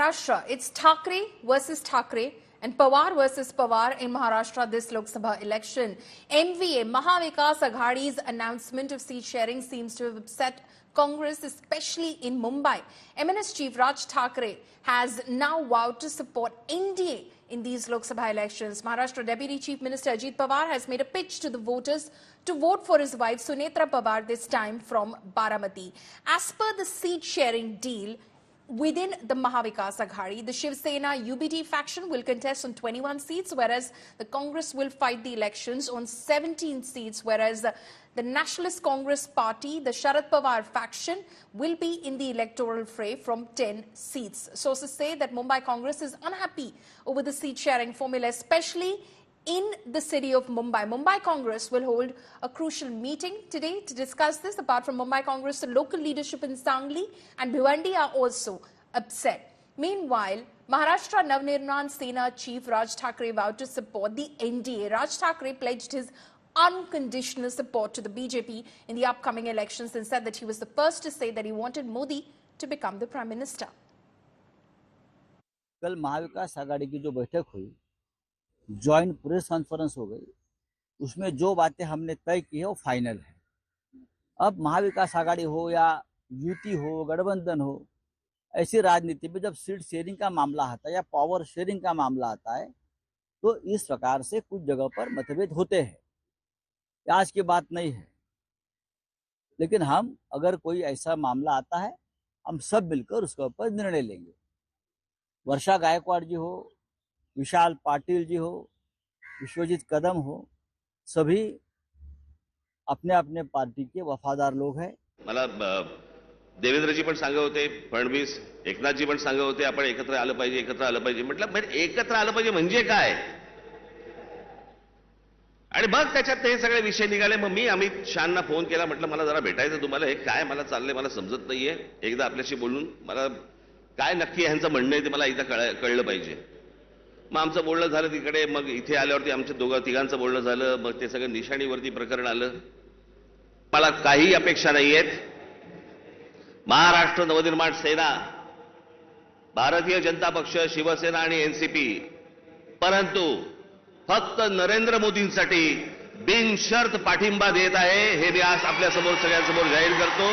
Maharashtra, it's Thackeray versus Thackeray and Pawar versus Pawar in Maharashtra this Lok Sabha election. MVA, Mahavikas Aghadi's announcement of seat sharing seems to have upset Congress, especially in Mumbai. MNS Chief Raj Thackeray has now vowed to support NDA in these Lok Sabha elections. Maharashtra Deputy Chief Minister Ajit Pawar has made a pitch to the voters to vote for his wife Sunetra Pawar, this time from Baramati. As per the seat sharing deal, within the Mahavikas Aghadi, the Shiv Sena UBT faction will contest on 21 seats, whereas the Congress will fight the elections on 17 seats, whereas the Nationalist Congress Party, the Sharad Pawar faction, will be in the electoral fray from 10 seats. Sources say that Mumbai Congress is unhappy over the seat-sharing formula, especially in the city of Mumbai. Mumbai Congress will hold a crucial meeting today to discuss this. Apart from Mumbai Congress, the local leadership in Sangli and Bhiwandi are also upset. Meanwhile, Maharashtra Navnirman Sena Chief Raj Thackeray vowed to support the NDA. Raj Thackeray pledged his unconditional support to the BJP in the upcoming elections and said that he was the first to say that he wanted Modi to become the Prime Minister. कल महाविकास आघाड़ी की जो बैठक हुई, joint press conference हो गई, उसमें जो बातें हमने तय की है वो फाइनल है। अब महाविकास आघाड़ी हो या यूटी हो, गठबंधन हो, ऐसी राजनीति में जब सीट शेयरिंग का मामला आता है या पावर शेयरिंग का मामला आता है तो इस प्रकार से कुछ जगह पर मतभेद होते हैं। आज की बात नहीं है, लेकिन हम अगर कोई ऐसा मामला आता है हम सब मिलकर उसके ऊपर निर्णय लेंगे। वर्षा गायकवाड़ जी हो, विशाल पाटिल जी हो, विश्वजीत कदम हो, सभी अपने अपने पार्टी के वफादार लोग हैं। मला देवेंद्रजी पण सांगत होते, फडणवीस, एकनाथजी पण सांगत होते आपण एकत्र आलं पाहिजे, एकत्र आलं पाहिजे। म्हटलं बरं एकत्र आलं पाहिजे म्हणजे काय? आणि मग त्याच्यात हे सगळे विषय निघाले। मग मी अमित शहांना फोन केला, म्हटलं मला जरा भेटायचं तुम्हाला, हे काय मला चाललंय मला समजत नाहीये, एकदा आपल्याशी बोलून मला काय नक्की ह्यांचं म्हणणं आहे ते मला एकदा कळलं पाहिजे। मग आमचं बोलणं झालं तिकडे, मग इथे आल्यावरती आमच्या तिघांचं बोलणं झालं, मग ते सगळं निशाणीवरती प्रकरण आलं। मला काही अपेक्षा नाहीयेत महाराष्ट्र नवनिर्माण सेना, भारतीय जनता पक्ष, शिवसेना आणि एनसीपी, परंतु फक्त नरेंद्र मोदींसाठी बिनशर्त पाठिंबा देत आहे हे मी आज आपल्या समोर सगळ्यांसमोर जाहीर करतो।